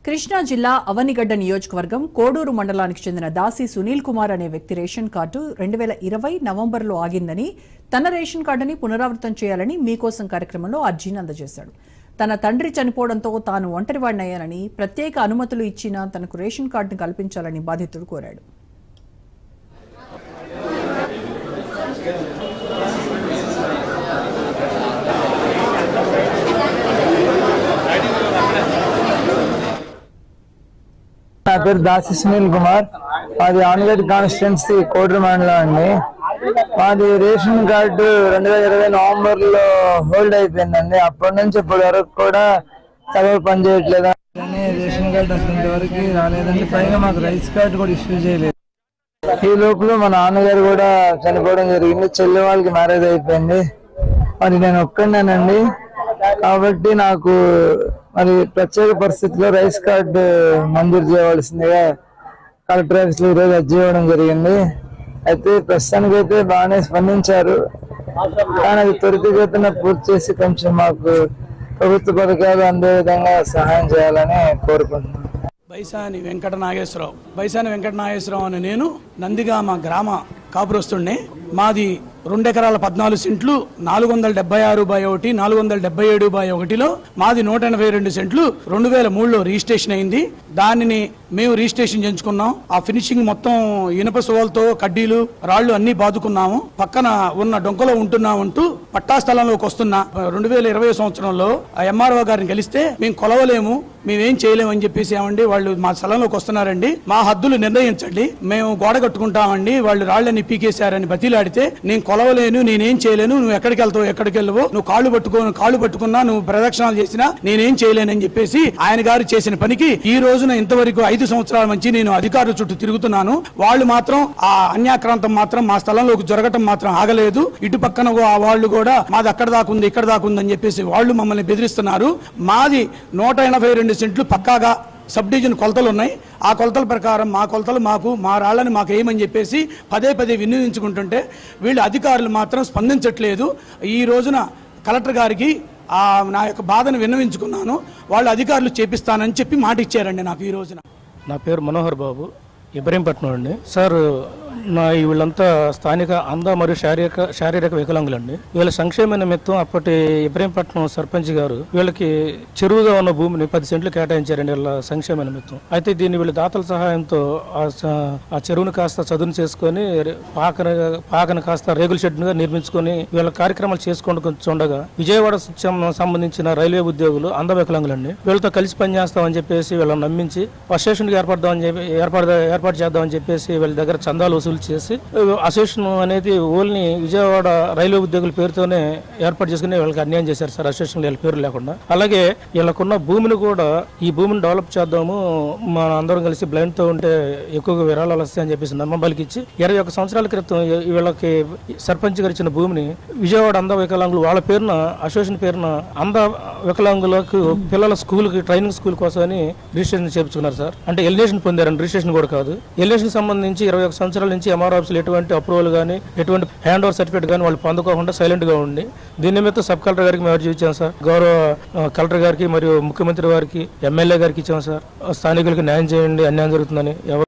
కృష్ణా జిల్లా అవనిగడ్డ నియోజకవర్గం కోడూరు మండలానికి చెందిన దాసి సునీల్ కుమార్ అనే వ్యక్తి రేషన్ కార్డు 2020 నవంబర్లో ఆగిందని, తన రేషన్ కార్డుని పునరావృతం చేయాలని మీకోసం కార్యక్రమంలో అర్జీని అందజేశాడు. తన తండ్రి చనిపోవడంతో తాను ఒంటరివాడినయ్యానని, ప్రత్యేక అనుమతులు ఇచ్చినా తనకు రేషన్ కార్డును కల్పించాలని బాధితుడు కోరాడు. నా పేరు దాసి సునీల్ కుమార్. మాది ఆన్గడ్ కాన్స్టిట్యున్సీ కోడూరు మండలం అండి. మాది రేషన్ కార్డు 2020 నవంబర్ లో హోల్డ్ అయిపోయిందండి. అప్పటి నుంచి ఇప్పటి వరకు కూడా సర్వర్ పనిచేయట్లేదు. రేషన్ కార్డు అసలు ఇంతవరకు రాలేదండి. పైగా మాకు రైస్ కార్డు కూడా ఇష్యూ చేయలేదు. ఈ లోపల మా నాన్నగారు కూడా చనిపోవడం జరిగింది. చెల్లి వాళ్ళకి మ్యారేజ్ అయిపోయింది. మరి నేను ఒక్కడినేనండి. కాబట్టి నాకు మరి ప్రత్యేక పరిస్థితుల్లో రైస్ కార్డు మంజూరు చేయవలసిందిగా కలెక్టర్ ఆఫీస్ లో ఈరోజు అర్జీ ఇవ్వడం జరిగింది. అయితే ప్రస్తుతానికి అయితే బాగానే స్పందించారు. కానీ అది త్వరితగతిన పూర్తి చేసి కొంచెం మాకు ప్రభుత్వ పథకాలు అందే విధంగా సహాయం చేయాలని కోరుకుంటున్నాను. బైసాని వెంకట నాగేశ్వరరావు అని నేను నందిగామ గ్రామ కాపురస్తుండే. మాది 2 ఎకరాల 14 సెంట్లు 476/1, 477/1లో మాది 182 సెంట్లు 2003లో రిజిస్ట్రేషన్ అయింది. దానిని మేము రిజిస్ట్రేషన్ చేయించుకున్నాం. ఆ ఫినిషింగ్ మొత్తం ఇనుప సువలతో కడ్డీలు రాళ్లు అన్ని బాదుకున్నాము. పక్కన ఉన్న డొంకలో ఉంటున్నామంటూ పట్టా స్థలంలోకి వస్తున్న 2020 సంవత్సరంలో ఆ ఎంఆర్ఓ గారిని కలిస్తే మేము కొలవలేము, మేమేం చేయలేము అని చెప్పేసి ఏమండి వాళ్ళు మా స్థలంలోకి వస్తున్నారండి, మా హద్దులు నిర్ణయించండి, మేము గోడ కట్టుకుంటామండి, వాళ్ళు రాళ్ళని పీకేశారని బతిలాడితే నేను కొలవలేను, నేనేం చేయలేను, నువ్వు ఎక్కడికి వెళ్తావు ఎక్కడికి వెళ్ళవు, నువ్వు కాళ్ళు పట్టుకున్నా నువ్వు ప్రదక్షిణాలు చేసినా నేనేం చేయలేనని చెప్పేసి ఆయన గారు చేసిన పనికి ఈ రోజున ఇంతవరకు 5 సంవత్సరాల నుంచి నేను అధికారుల చుట్టూ తిరుగుతున్నాను. వాళ్ళు మాత్రం ఆ అన్యాక్రాంతం మాత్రం మా స్థలంలోకి జరగటం మాత్రం ఆగలేదు. ఇటు పక్కన వాళ్ళు కూడా మాది అక్కడ దాకుంది ఇక్కడ దాకుంది అని చెప్పేసి వాళ్ళు మమ్మల్ని బెదిరిస్తున్నారు. మాది 182 సెంట్లు పక్కాగా సబ్ డివిజన్ కొలతలు ఉన్నాయి. ఆ కొలతల ప్రకారం మా కొలతలు మాకు మా రాళ్ళని మాకు ఏమని చెప్పేసి పదే వినియోగించుకుంటుంటే వీళ్ళు అధికారులు మాత్రం స్పందించట్లేదు. ఈ రోజున కలెక్టర్ గారికి నా యొక్క బాధను విన్నవించుకున్నాను. వాళ్ళు అధికారులు చేపిస్తానని చెప్పి మాట ఇచ్చారండి నాకు. ఈ రోజున నా పేరు మనోహర్ బాబు, ఇబ్రహీంపట్నం అండి. సార్ వీళ్ళంతా స్థానిక అంధ మరియు శారీరక వికలాంగులండి. వీళ్ళ సంక్షేమ నిమిత్తం అప్పటి ఇబ్రహీంపట్నం సర్పంచ్ గారు వీళ్ళకి చెరువుగా ఉన్న భూమిని 10 సెంట్లు కేటాయించారండి వీళ్ళ సంక్షేమ నిమిత్తం. అయితే దీన్ని వీళ్ళ దాతల సహాయంతో ఆ చెరువును కాస్త చదును చేసుకొని పాకను కాస్త రేగుల షెడ్గా నిర్మించుకొని వీళ్ళ కార్యక్రమాలు చేసుకుంటుండగా విజయవాడ సంబంధించిన రైల్వే ఉద్యోగులు అంధ వికలాంగులండి. వీళ్ళతో కలిసి పనిచేస్తామని చెప్పేసి వీళ్ళని నమ్మించి అసోసియేషన్ ఏర్పాటు చేద్దామని చెప్పేసి వీళ్ళ దగ్గర చందాలు వసూలు చేసి అసోసియేషన్ అనేది ఓన్లీ విజయవాడ రైల్వే ఉద్యోగుల పేరుతోనే ఏర్పాటు చేసుకుని వీళ్ళకి అన్యాయం చేశారు సార్. అసోసియేషన్ వీళ్ళ పేరు లేకుండా. అలాగే వీళ్ళకున్న భూమిని కూడా ఈ భూమిని డెవలప్ చేద్దాము, మన అందరం కలిసి బ్లైండ్ తో ఉంటే ఎక్కువగా విరాళాలు వస్తాయని చెప్పేసి నమ్మబలికి ఇచ్చి 21 సంవత్సరాల క్రితం వీళ్ళకి సర్పంచ్ గారు ఇచ్చిన భూమిని విజయవాడ అంధ వికలాంగులు వాళ్ళ పేరున అసోసియేషన్ పేరున అంధ వికలాంగులకు పిల్లల స్కూల్కి ట్రైనింగ్ స్కూల్ కోసమని రిజిస్ట్రేషన్ చేయించుకున్నారు సార్. అంటే ఎలినేషన్ పొందారండి, రిజిస్ట్రేషన్ కూడా కాదు. ఎలినేషన్ సంబంధించి 21 సంవత్సరాల నుంచి ఎంఆర్ ఆఫీసులు ఎటువంటి అప్రూవల్ కానీ ఎటువంటి హ్యాండ్ ఓవర్ సర్టిఫికేట్ కానీ వాళ్ళు పొందుకోకుండా సైలెంట్ గా ఉండి దీని నిమిత్తం సబ్ కలెక్టర్ గారికి మేము అర్జీ ఇచ్చాం సార్. గౌరవ కలెక్టర్ గారికి మరియు ముఖ్యమంత్రి వారికి ఎమ్మెల్యే గారికి ఇచ్చాం సార్. స్థానికులకి న్యాయం చేయండి, అన్యాయం జరుగుతుందని.